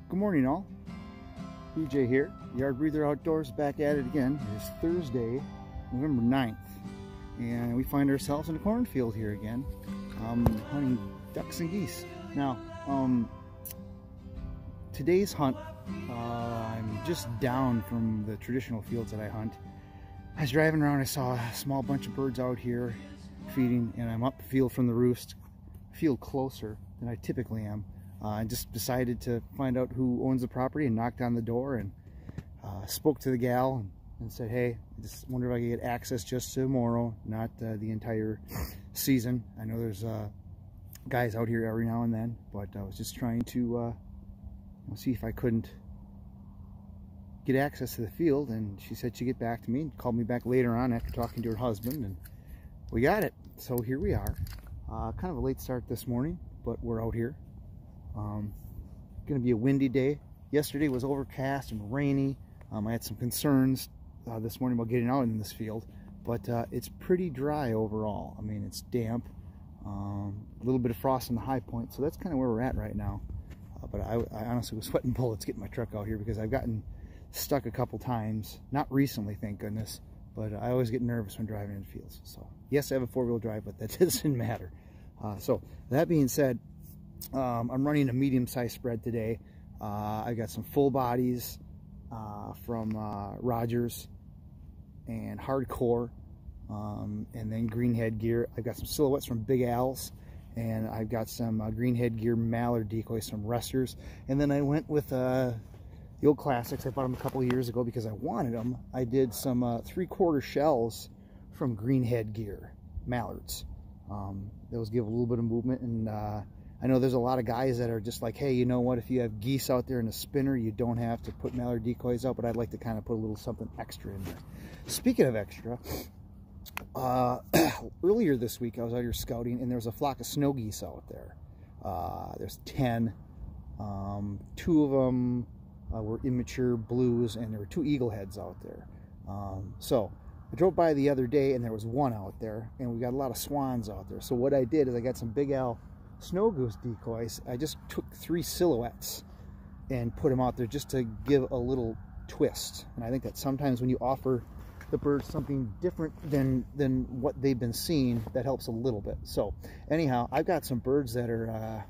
Good morning, all. BJ here, Yard Breather Outdoors, back at it again. It is Thursday, November 9th, and we find ourselves in a cornfield here again, hunting ducks and geese. Now, today's hunt, I'm just down from the traditional fields that I hunt. I was driving around, I saw a small bunch of birds out here feeding, and I'm upfield from the roost, a field closer than I typically am. I just decided to find out who owns the property and knocked on the door and spoke to the gal and said, hey, I just wonder if I could get access just tomorrow, not the entire season. I know there's guys out here every now and then, but I was just trying to see if I couldn't get access to the field, and she said she'd get back to me and called me back later on after talking to her husband, and we got it. So here we are. Kind of a late start this morning, but we're out here. Gonna be a windy day. Yesterday was overcast and rainy. I had some concerns this morning about getting out in this field, but it's pretty dry overall. I mean, it's damp, a little bit of frost in the high point, so that's kind of where we're at right now. But I honestly was sweating bullets getting my truck out here because I've gotten stuck a couple times. Not recently, thank goodness, but I always get nervous when driving in fields. So yes, I have a four-wheel drive, but that doesn't matter. So that being said, I'm running a medium-sized spread today. I got some full bodies from Rogers and Hardcore, and then green headgear. I've got some silhouettes from Big Al's, and I've got some green headgear mallard decoys from Resters. And then I went with the old classics. I bought them a couple of years ago because I wanted them. I did some 3/4 shells from green headgear mallards. Those give a little bit of movement, and I know there's a lot of guys that are just like, hey, you know what, if you have geese out there in a spinner, you don't have to put mallard decoys out, but I'd like to kind of put a little something extra in there. Speaking of extra, earlier this week I was out here scouting, and there was a flock of snow geese out there. There's 10. 2 of them were immature blues, and there were 2 eagle heads out there. So I drove by the other day, and there was 1 out there, and we got a lot of swans out there. So what I did is I got some Big Al snow goose decoys. I just took 3 silhouettes and put them out there just to give a little twist. And I think that sometimes when you offer the birds something different than what they've been seeing, that helps a little bit. So anyhow, I've got some birds that are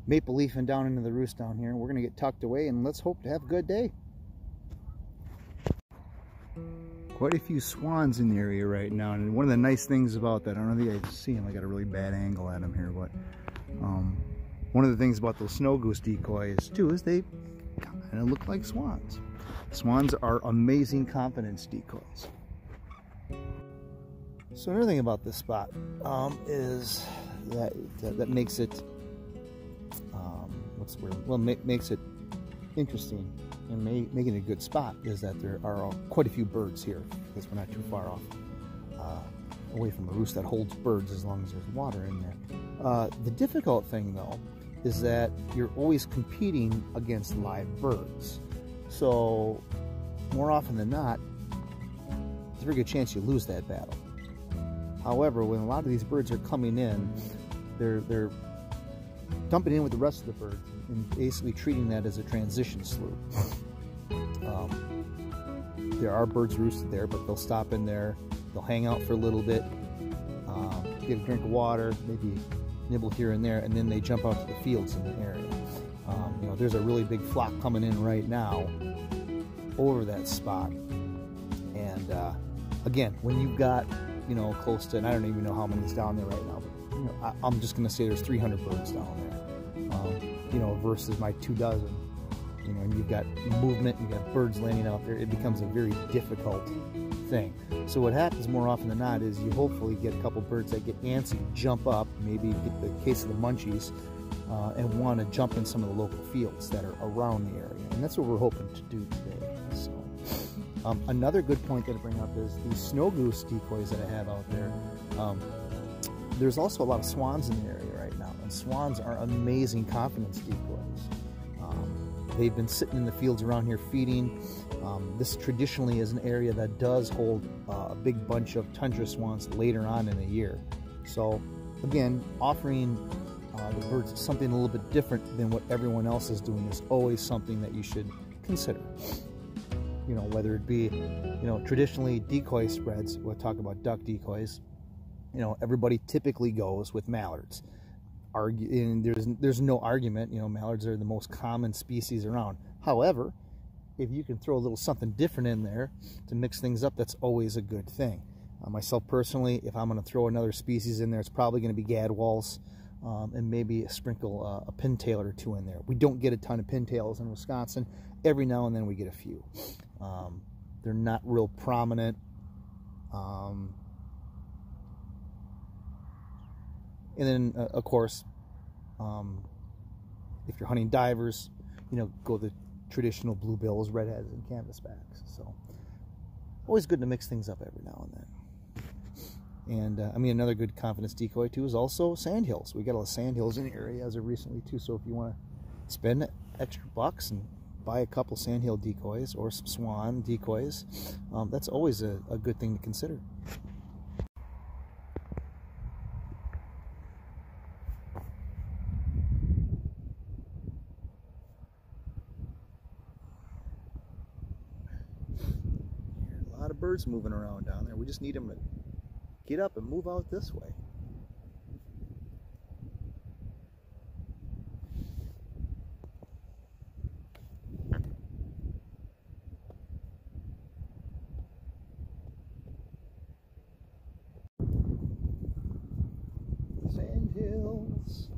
maple leafing down into the roost down here, and we're gonna get tucked away, and let's hope to have a good day. Quite a few swans in the area right now, and one of the nice things about that, I don't know if you guys see them, I got a really bad angle at them here, but one of the things about those snow goose decoys too is they kind of look like swans. Swans are amazing confidence decoys. So another thing about this spot is that makes it makes it interesting and making it a good spot is that there are quite a few birds here, because we're not too far off away from a roost that holds birds as long as there's water in there. The difficult thing though is that you're always competing against live birds, so more often than not there's a very good chance you lose that battle. However, when a lot of these birds are coming in, they're dumping in with the rest of the birds and basically treating that as a transition slough. There are birds roosted there, but they'll stop in there, they'll hang out for a little bit, get a drink of water, maybe nibble here and there, and then they jump out to the fields in the area. You know, there's a really big flock coming in right now over that spot, and again, when you've got, you know, close to, and I don't even know how many's down there right now, but you know, I'm just going to say there's 300 birds down there. You know, versus my 2 dozen, you know, and you've got movement, you've got birds landing out there, it becomes a very difficult thing. So what happens more often than not is you hopefully get a couple birds that get antsy, jump up, maybe get the case of the munchies, and want to jump in some of the local fields that are around the area. And that's what we're hoping to do today. So another good point that I bring up is these snow goose decoys that I have out there. There's also a lot of swans in the area right now, and swans are amazing confidence decoys. They've been sitting in the fields around here feeding. This traditionally is an area that does hold a big bunch of tundra swans later on in the year. So again, offering The bird's something a little bit different than what everyone else is doing is always something that you should consider. You know, whether it be, you know, traditionally decoy spreads, we'll talk about duck decoys, you know, everybody typically goes with mallards. And there's no argument, you know, mallards are the most common species around. However, if you can throw a little something different in there to mix things up, that's always a good thing. Myself personally, if I'm going to throw another species in there, it's probably going to be gadwalls, and maybe sprinkle a pintail or two in there. We don't get a ton of pintails in Wisconsin. Every now and then we get a few. They're not real prominent. And then, of course, if you're hunting divers, you know, go the traditional bluebills, redheads, and canvasbacks. So, always good to mix things up every now and then. And, I mean, another good confidence decoy, too, is also sandhills. We got a lot of sandhills in the area as of recently, too. So, if you want to spend extra bucks and buy a couple sandhill decoys or some swan decoys, that's always a good thing to consider. A lot of birds moving around down there. We just need them to get up and move out this way. Sandhills.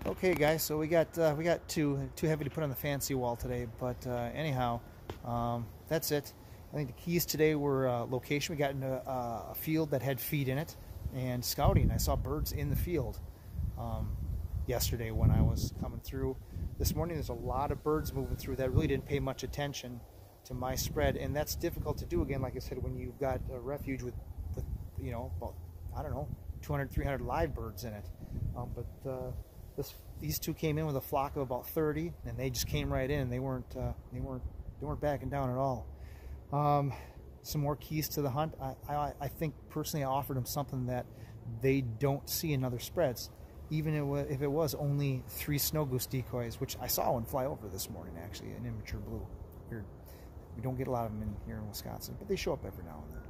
Okay, guys, so we got too heavy to put on the fancy wall today, but anyhow, that's it. I think the keys today were location. We got into a field that had feed in it, and scouting. I saw birds in the field yesterday when I was coming through. This morning there's a lot of birds moving through that really didn't pay much attention to my spread, and that's difficult to do, again, like I said, when you've got a refuge with you know, about, I don't know, 200, 300 live birds in it. These two came in with a flock of about 30, and they just came right in. They weren't backing down at all. Some more keys to the hunt. I think personally I offered them something that they don't see in other spreads, even if it was only 3 snow goose decoys, which I saw one fly over this morning, actually, an immature blue. We don't get a lot of them in here in Wisconsin, but they show up every now and then.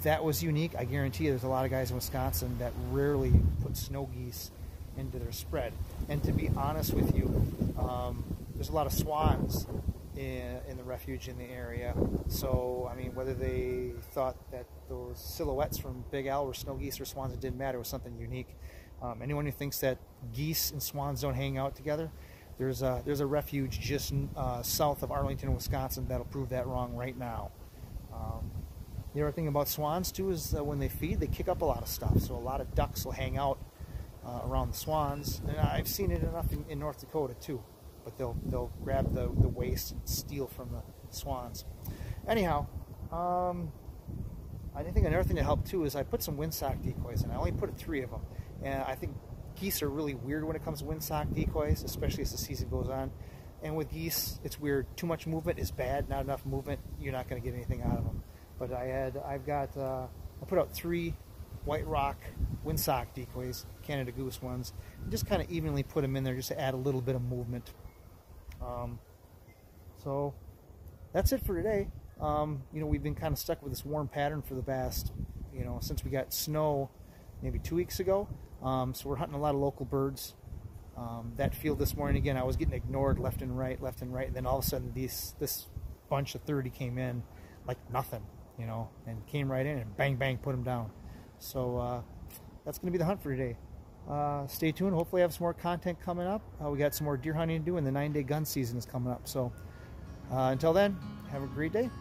that was unique. I guarantee you there's a lot of guys in Wisconsin that rarely put snow geese into their spread. And to be honest with you, there's a lot of swans in the refuge in the area. So, I mean, whether they thought that those silhouettes from Big Al were snow geese or swans, it didn't matter. It was something unique. Anyone who thinks that geese and swans don't hang out together, there's a refuge just south of Arlington, Wisconsin, that'll prove that wrong right now. The other thing about swans too is that when they feed, they kick up a lot of stuff. So a lot of ducks will hang out around the swans, and I've seen it enough in North Dakota too. But they'll grab the waste and steal from the swans. Anyhow, I think another thing that helped too is I put some windsock decoys, and I only put 3 of them. And I think geese are really weird when it comes to windsock decoys, especially as the season goes on. And with geese, it's weird. Too much movement is bad. Not enough movement, you're not going to get anything out of them. But I put out 3 White Rock windsock decoys, Canada Goose ones, and just kind of evenly put them in there just to add a little bit of movement. So that's it for today. We've been kind of stuck with this warm pattern for the past, since we got snow maybe 2 weeks ago. So we're hunting a lot of local birds. That field this morning, again, I was getting ignored left and right, and then all of a sudden this bunch of 30 came in like nothing, and came right in and bang, bang, put them down. So that's going to be the hunt for today. Stay tuned. Hopefully I have some more content coming up. We got some more deer hunting to do, and the 9-day gun season is coming up. So until then, have a great day.